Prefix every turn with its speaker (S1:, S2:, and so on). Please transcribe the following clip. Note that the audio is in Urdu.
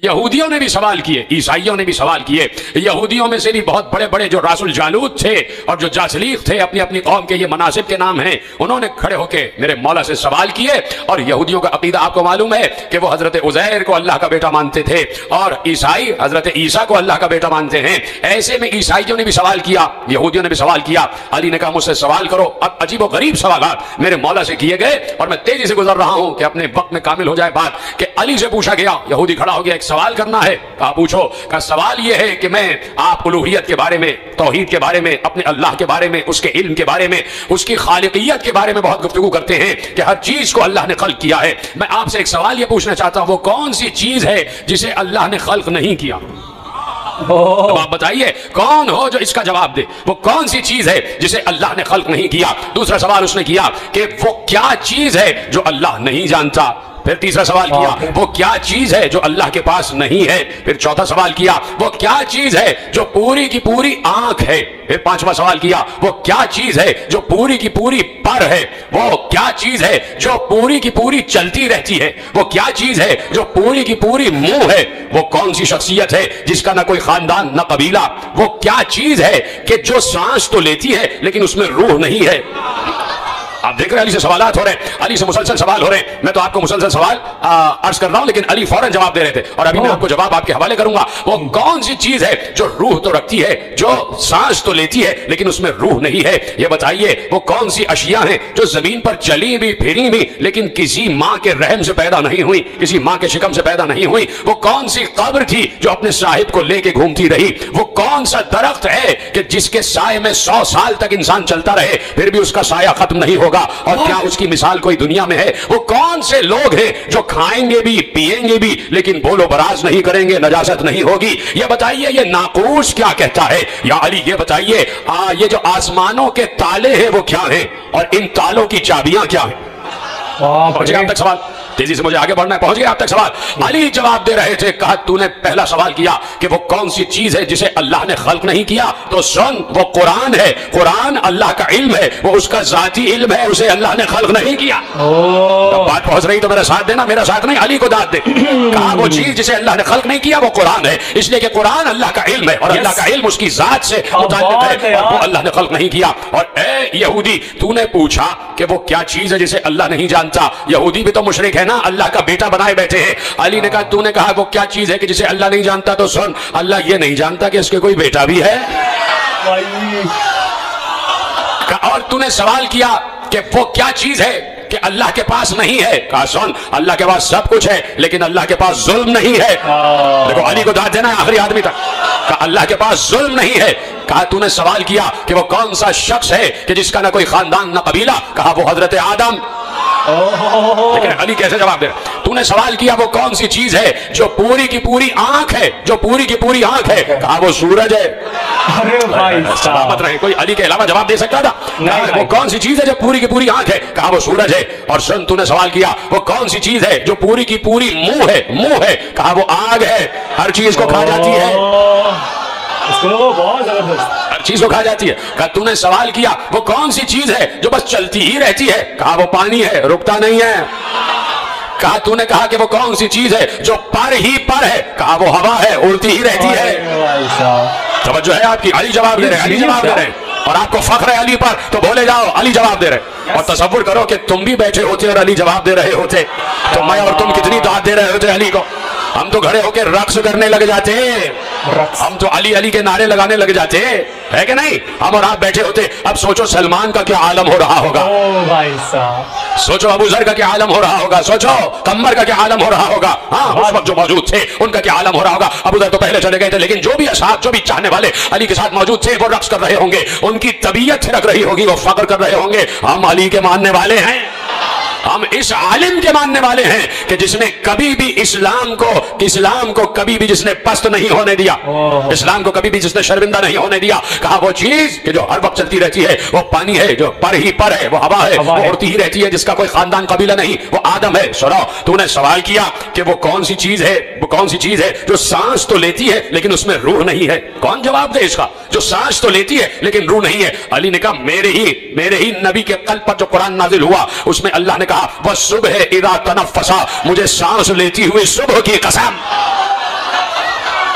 S1: یہودیوں نے بھی سوال کیے، عیسائیوں نے بھی سوال کیے، یہودیوں میں سے بھی بہت بڑے بڑے جو راس الجالوت تھے اور جو جاسلیق تھے، اپنی اپنی قوم کے یہ مناسب کے نام ہیں، انہوں نے کھڑے ہو کے میرے مولا سے سوال کیے۔ اور یہودیوں کا عقیدہ آپ کو معلوم ہے کہ وہ حضرت عزیر کو اللہ کا بیٹا مانتے تھے، اور عیسائی حضرت عیسیٰ کو اللہ کا بیٹا مانتے ہیں۔ ایسے میں عیسائیوں نے بھی سوال کیا، یہودیوں نے بھی سوال کیا۔ علی نے کہا مجھ سے سوال کرو۔ اب عجیب و غریب سوالات میرے مولا سے کیے گئے، اور میں تیزی سے گزر رہا ہوں کہ اپنے وقت میں کامل ہو جائے بات، کہ علی سے پوچھا گیا، یہودی کھڑا ہو گیا، ایک سوال کرنا ہے۔ کہا پوچھو۔ کہا سوال یہ ہے کہ میں آپ الوہیت کے بارے میں، توحید کے بارے میں، اپنے اللہ کے بارے میں، اس کے علم کے بارے میں، اس کی خالقیت کے بارے میں بہت گفتگو کرتے ہیں کہ ہر چیز کو اللہ نے خلق کیا ہے۔ میں آپ سے ایک سوال یہ پوچھنا چاہتا ہوں، وہ کون سی چیز ہے جسے اللہ نے خلق نہیں کیا؟ اب آپ بتائیے کون ہو جو اس کا جواب دے، وہ کون سی چیز ہے جسے اللہ نے خلق نہیں کیا؟ دوسرا سوال اس نے کیا کہ وہ کیا چیز ہے جو اللہ نہیں جانتا؟ پھر تیسرا سوال کیا وہ کیا چیز ہے جو اللہ کے پاس نہیں ہے؟ پھر چوتھا سوال کیا وہ کیا چیز ہے جو پوری کی پوری آنکھ ہے؟ پھر پانچواں سوال کیا وہ کیا چیز ہے جو پوری کی پوری پر ہے؟ وہ کیا چیز ہے جو پوری کی پوری چلتی رہتی ہے؟ وہ کیا چیز ہے جو پوری کی پوری منہ ہے؟ وہ کون سی شخصیت ہے جس کا نہ کوئی خاندان نہ قبیلہ؟ وہ کیا چیز ہے کہ جو سانس تو لیتی ہے لیکن اس میں روح نہیں ہے؟ آپ دیکھ رہے ہیں علی سے سوالات ہو رہے ہیں، علی سے مسلسل سوال ہو رہے ہیں۔ میں تو آپ کو مسلسل سوال عرض کر رہا ہوں، لیکن علی فوراً جواب دے رہے تھے، اور ابھی میں آپ کو جواب آپ کے حوالے کروں گا۔ وہ کون سی چیز ہے جو روح تو رکھتی ہے، جو سانس تو لیتی ہے لیکن اس میں روح نہیں ہے؟ یہ بتائیے وہ کون سی اشیاء ہیں جو زمین پر چلی بھی پھری بھی لیکن کسی ماں کے رحم سے پیدا نہیں ہوئی، کسی ماں کے شکم سے پیدا نہیں ہوئی؟ وہ کون سی قبر تھی جو اپنے صاحب کو لے کے گھومتی رہی؟ وہ کون سا درخت ہے کہ جس کے سائے میں 100 سال تک انسان چلتا رہے پھر بھی اس کا سایہ ختم نہیں ہوگا؟ اور کیا اس کی مثال کوئی دنیا میں ہے؟ وہ کون سے لوگ ہیں جو کھائیں گے بھی پیئیں گے بھی لیکن بول و براز نہیں کریں گے، نجاست نہیں ہوگی؟ یہ بتائیے یہ ناقوس کیا کہتا ہے؟ یا علی یہ بتائیے یہ جو آسمانوں کے تالے ہیں وہ کیا ہیں، اور ان تالوں کی چابیاں کیا ہیں؟ پہنچ گیا آپ تک سوال؟ تیزی سے مجھے آگے بڑھنا ہے، پہنچ گیا آپ تک سوال؟ علی جواب دے رہے تھے، کہا تو نے پہلا سوال کیا کہ وہ کون سی چیز ہے جسے اللہ نے خلق نہیں کیا، تو سن وہ قرآن ہے۔ قرآن اللہ کا علم ہے، وہ اس کا ذاتی علم ہے، اسے اللہ نے خلق نہیں کیا۔ بات پہنچ رہی تو میرا ساتھ دینا، میرا ساتھ نہیں، علی کو داد دے۔ کہا وہ چیز جسے اللہ نے خلق نہیں کیا وہ قرآن ہے، اس لیے کہ قرآن اللہ کا علم ہے، اور اللہ کا علم اس کی ذات سے متعلق ہے، اور وہ اللہ نے خلق نہیں کیا۔ اور اے یہودی تو نے پوچھا کہ وہ کیا چیز ہے جسے اللہ نہیں جانتا؟ یہودی بھی تو مشرک ہے نا، اللہ کا بیٹا بنائے بیٹھے ہیں۔ علی نے کہا تو نے کہا وہ کیا چیز ہے کہ جسے اللہ نہیں جانتا، تو سن اللہ یہ نہیں جانتا کہ اس کے کوئی بیٹا بھی ہے۔ اور تو نے سوال کیا کہ وہ کیا چیز ہے کہ اللہ کے پاس نہیں ہے؟ کہا سن اللہ کے پاس سب کچھ ہے لیکن اللہ کے پاس ظلم نہیں ہے۔ دیکھو علی کو داد دینا ہے آخری آدمی تک۔ کہا اللہ کے پاس ظلم نہیں ہے۔ کہا تو نے سوال کیا کہ وہ کون سا شخص ہے کہ جس کا نہ کوئی خاندان نہ قبیلہ؟ کہا وہ حضرت آدم۔ لیکن علی کیسے جواب دے رہا؟ تو نے سوال کیا وہ کون سی چیز ہے جو پوری کی پوری آنکھ ہے، جو پوری کی پوری آنکھ ہے؟ کہا وہ سورج ہے۔ سلامت رہے، کوئی علی کے علاوہ جواب دے سکتا تھا؟ وہ کون سی چیز ہے جو پوری کی پوری آنکھ ہے؟ کہا وہ سورج ہے۔ اور سن تو نے سوال کیا وہ کون سی چیز ہے جو پوری کی پوری منہ ہے، منہ ہے؟ کہا وہ آگ ہے، ہر چیز کو کھا جاتی ہے، ہر چیز کو کھا جاتی ہے۔ کہا تو نے سوال کیا وہ کون سی چیز ہے جو بس چلتی ہی رہتی ہے؟ کہا وہ پانی ہے، رکتا نہیں ہے۔ کہا تو نے کہا کہ وہ کون سی چیز ہے جو پر ہی پر ہے؟ کہا وہ ہوا ہے، اڑتی ہی رہتی ہے۔ توجہ ہے آپ کی؟ علی جواب دے رہے، علی جواب دے رہے، اور آپ کو فخر ہے علی پر تو بولے جاؤ علی جواب دے رہے۔ اور تصور کرو کہ تم بھی بیٹھے ہوتے اور علی جواب دے رہے ہوتے تو میں اور تم کتنی داد دے رہے ہوتے علی کو۔ ہم تو کھڑے ہو کے رقص کرنے لگ جاتے، ہم تو علی علی کے نعرے لگانے لگ جاتے، ہے کہ نہیں؟ ہم اور آپ بیٹھے ہوتے۔ اب سوچو سلمان کا کیا عالم ہو رہا ہوگا، سوچو ابو ذر کا کیا عالم ہو رہا ہوگا، سوچو قمر کا کیا عالم ہو رہا ہوگا، ہاں اس وقت جو موجود تھے ان کا کیا عالم ہو رہا ہوگا۔ ابو ذر تو پہلے چلے گئے تھے لیکن جو بھی اصحاب، جو بھی چاہنے والے علی کے ساتھ موجود تھے وہ رقص کر رہے ہوں گے، ان کی طبیعت تھرک رہی ہوگی، وہ فخر کر رہے ہوں گے ہم علی کے ماننے والے ہیں، ہم اس عالم کے ماننے والے ہیں کہ جس نے کبھی بھی اسلام کو کبھی بھی جس نے پست نہیں ہونے دیا، اسلام کو کبھی بھی جس نے شرمندہ نہیں ہونے دیا۔ کہا وہ چیز کہ جو ہر وقت چلتی رہتی ہے وہ پانی ہے، جو پر ہی پر ہے، وہ ہوا ہے، وہ اڑتی ہی رہتی ہے، جس کا کوئی خاندان قبیلہ نہیں، وہ آدم ہے۔ سنو تو نے سوال کیا کہ وہ کون سی چیز ہے، وہ کون سی چیز ہے جو سانس تو لیتی ہے لیکن اس میں روح نہیں ہے؟ کون جواب دے اس کا؟ جو سانس تو لیتی ہے لیکن روح نہیں ہے۔ علی نے کہا میرے ہی نبی کے قلب پر جو قرآن نازل ہوا اس میں اللہ نے کہا وہ صبح اذا تنفسا، مجھے سانس لیتی ہوئی صبح کی قسم۔